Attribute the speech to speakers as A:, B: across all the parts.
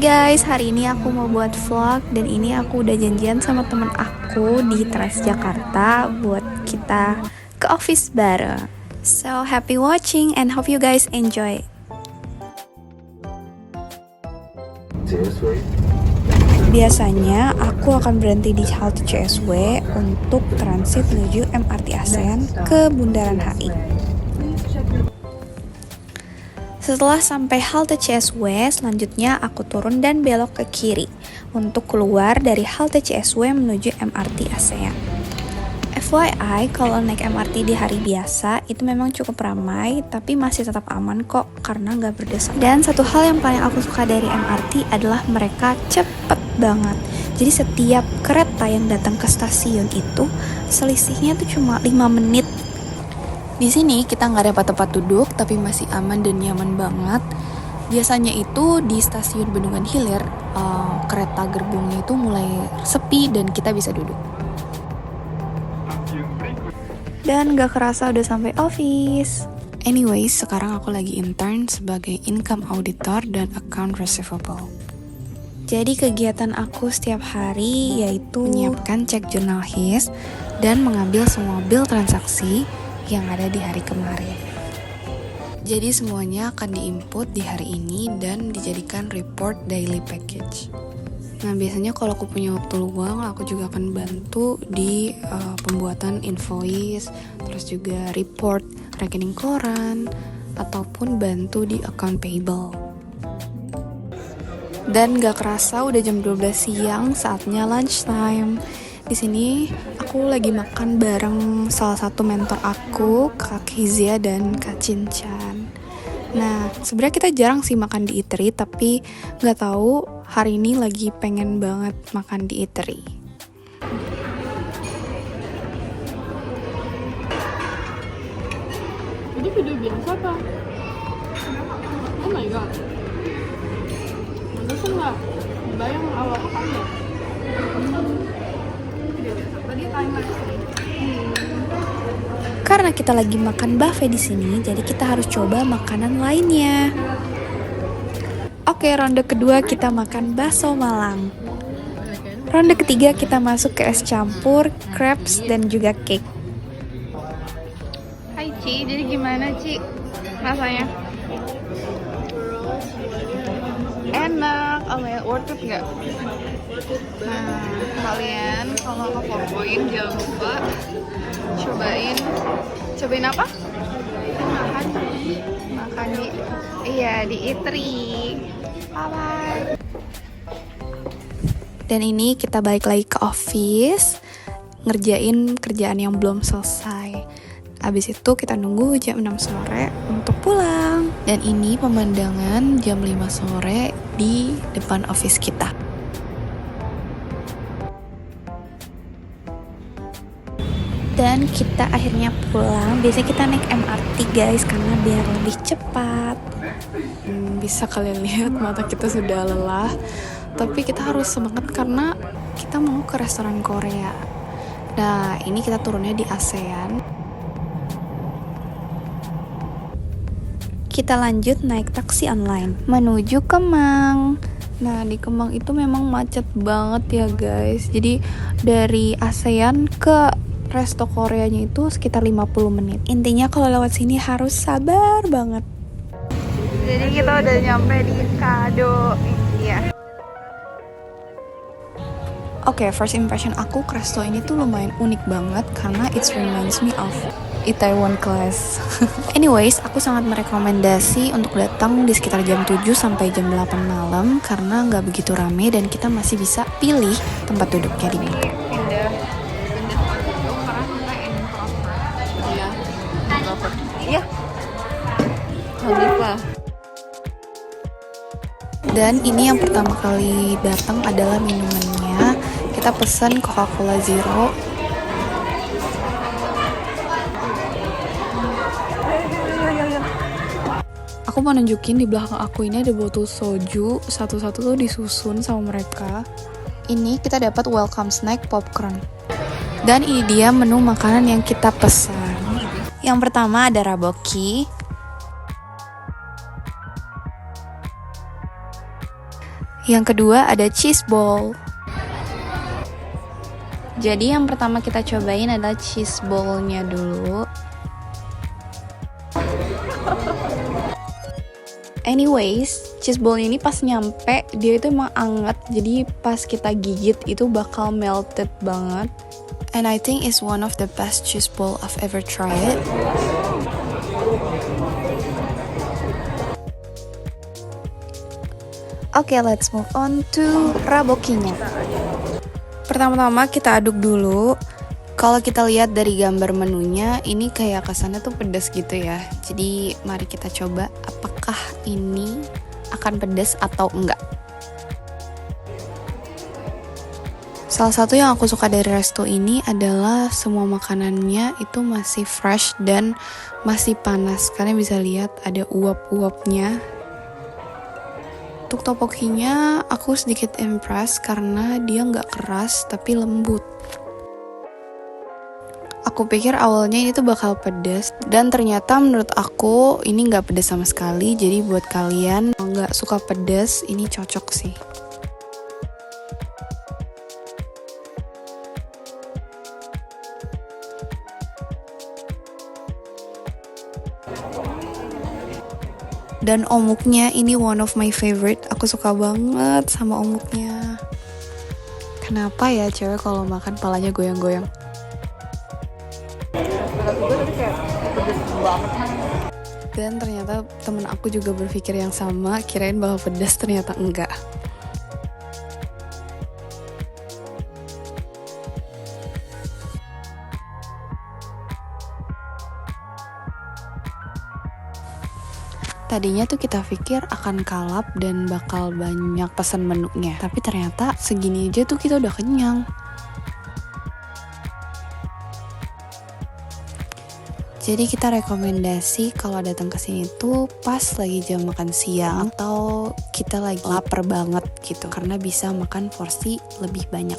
A: Guys, hari ini aku mau buat vlog dan ini aku udah janjian sama temen aku di Transjakarta buat kita ke office bareng. So happy watching and hope you guys enjoy. Biasanya aku akan berhenti di halte CSW untuk transit menuju MRT ASEAN ke Bundaran HI. Setelah sampai halte CSW, selanjutnya aku turun dan belok ke kiri untuk keluar dari halte CSW menuju MRT ASEAN. FYI, kalau naik MRT di hari biasa itu memang cukup ramai, tapi masih tetap aman kok karena nggak berdesak. Dan satu hal yang paling aku suka dari MRT adalah mereka cepet banget. Jadi setiap kereta yang datang ke stasiun itu selisihnya tuh cuma 5 menit. Di sini kita nggak dapat tempat duduk, tapi masih aman dan nyaman banget. Biasanya itu di stasiun Bendungan Hilir, kereta gerbongnya itu mulai sepi dan kita bisa duduk. Dan nggak kerasa udah sampai office. Anyways, sekarang aku lagi intern sebagai income auditor dan account receivable. Jadi kegiatan aku setiap hari yaitu menyiapkan cek jurnal his dan mengambil semua bill transaksi yang ada di hari kemarin. Jadi semuanya akan diinput di hari ini dan dijadikan report daily package. Nah biasanya kalau aku punya waktu luang, aku juga akan bantu di pembuatan invoice, terus juga report rekening koran, ataupun bantu di account payable. Dan gak kerasa udah jam 12 siang, saatnya lunch time. Di sini aku lagi makan bareng salah satu mentor aku, Kak Kezia dan Kak Cinchan. Nah, sebenarnya kita jarang sih makan di eatery, tapi nggak tahu hari ini lagi pengen banget makan di eatery.
B: Ini video biasa apa? Oh my god. Masa nggak bayang awal kan ya?
A: Karena kita lagi makan buffet di sini, jadi kita harus coba makanan lainnya. Oke, ronde kedua kita makan bakso Malang. Ronde ketiga kita masuk ke es campur, crepes, dan juga cake.
B: Hai Ci, jadi gimana Ci rasanya? Enak, oh my god, worth it nggak? Nah, kalian kalau ke Four Point jangan lupa cobain apa? Makan di eatery. Bye bye.
A: Dan ini kita balik lagi ke office, ngerjain kerjaan yang belum selesai. Abis itu kita nunggu jam 6 sore untuk pulang. Dan ini pemandangan jam 5 sore di depan office kita. Dan kita akhirnya pulang. Biasanya kita naik MRT guys, karena biar lebih cepat. Bisa kalian lihat mata kita sudah lelah, tapi kita harus semangat karena kita mau ke restoran Korea. Nah, ini kita turunnya di ASEAN. Kita lanjut naik taksi online menuju Kemang. Nah, di Kemang itu memang macet banget ya guys. Jadi dari ASEAN ke resto Koreanya itu sekitar 50 menit. Intinya kalau lewat sini harus sabar banget.
B: Jadi kita udah nyampe di Kado India.
A: Oke, first impression aku ke resto ini tuh lumayan unik banget karena it reminds me of Itaewon Class. Anyways, aku sangat merekomendasi untuk datang di sekitar jam 7 sampai jam 8 malam karena nggak begitu rame dan kita masih bisa pilih tempat duduknya di mana.
B: Iya. Hanifah.
A: Dan ini yang pertama kali datang adalah minumannya. Kita pesan Coca-Cola Zero. Aku mau nunjukin di belakang aku ini ada botol soju, satu-satu tuh disusun sama mereka. Ini kita dapat welcome snack popcorn. Dan ini dia menu makanan yang kita pesan. Yang pertama ada raboki. Yang kedua ada cheese ball. Jadi yang pertama kita cobain adalah cheese ball-nya dulu. Anyways, cheese ball ini pas nyampe dia itu emang anget, jadi pas kita gigit itu bakal melted banget. And I think it's one of the best cheese ball I've ever tried. Okay, let's move on to rabokinya. Pertama-tama kita aduk dulu. Kalau kita lihat dari gambar menunya, ini kayak kesannya tuh pedas gitu ya. Jadi mari kita coba apakah ini akan pedas atau enggak. Salah satu yang aku suka dari resto ini adalah semua makanannya itu masih fresh dan masih panas. Kalian bisa lihat ada uap-uapnya. Untuk topokinya aku sedikit impressed karena dia nggak keras tapi lembut. Aku pikir awalnya ini tuh bakal pedas dan ternyata menurut aku ini nggak pedas sama sekali. Jadi buat kalian yang nggak suka pedas ini cocok sih. Dan omuknya ini one of my favorite. Aku suka banget sama omuknya. Kenapa ya cewek kalau makan palanya goyang-goyang? Dan ternyata temen aku juga berpikir yang sama, kirain bakal pedas, ternyata enggak. Tadinya tuh kita pikir akan kalap dan bakal banyak pesan menunya, tapi ternyata segini aja tuh kita udah kenyang. Jadi kita rekomendasi kalau datang ke sini tuh pas lagi jam makan siang atau kita lagi lapar banget gitu, karena bisa makan porsi lebih banyak.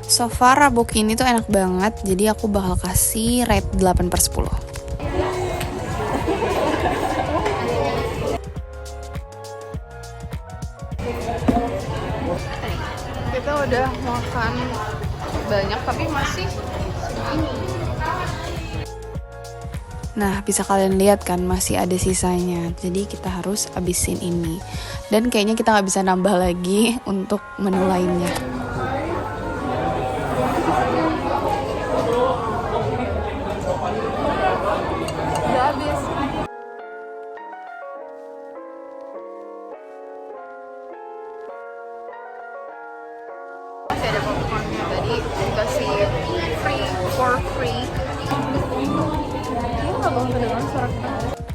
A: So far raboki ini tuh enak banget, jadi aku bakal kasih rate 8/10.
B: Kita udah makan banyak tapi masih segini.
A: Nah, bisa kalian lihat kan masih ada sisanya. Jadi kita harus habisin ini. Dan kayaknya kita nggak bisa nambah lagi untuk menu lainnya.
B: Udah habis. Masih ada popcornnya tadi dikasih for free.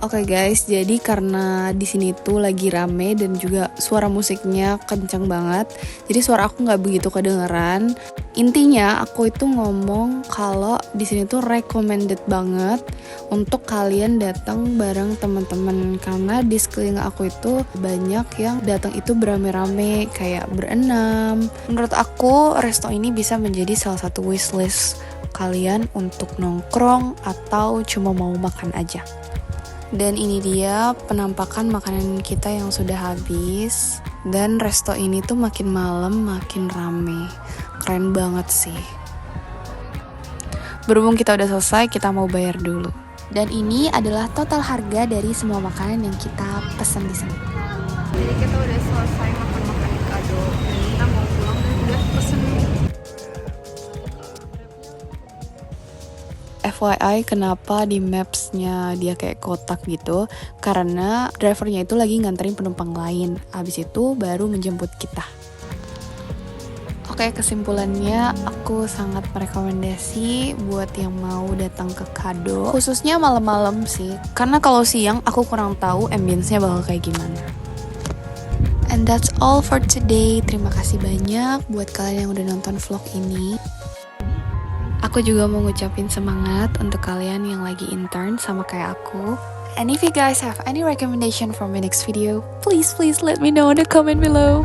A: Oke guys, jadi karena di sini tuh lagi rame dan juga suara musiknya kencang banget, jadi suara aku nggak begitu kedengeran. Intinya aku itu ngomong kalau di sini tuh recommended banget untuk kalian datang bareng teman-teman, karena di sekeliling aku itu banyak yang datang itu berame-rame kayak berenam. Menurut aku resto ini bisa menjadi salah satu wishlist kalian untuk nongkrong atau cuma mau makan aja. Dan ini dia penampakan makanan kita yang sudah habis. Dan resto ini tuh makin malam makin rame. Keren banget sih. Berhubung kita udah selesai, kita mau bayar dulu. Dan ini adalah total harga dari semua makanan yang kita pesan di sini.
B: Jadi kita udah selesai makan-makan di kado. Dan kita mau pulang dan udah pesen.
A: FYI kenapa di maps-nya dia kayak kotak gitu, karena drivernya itu lagi nganterin penumpang lain, habis itu baru menjemput kita. Oke, kesimpulannya aku sangat merekomendasi buat yang mau datang ke kado, khususnya malam-malam sih, karena kalau siang aku kurang tahu ambience-nya bakal kayak gimana. And that's all for today. Terima kasih banyak buat kalian yang udah nonton vlog ini. Aku juga mau ngucapin semangat untuk kalian yang lagi intern sama kayak aku. And if you guys have any recommendation for my next video, please let me know in the comment below.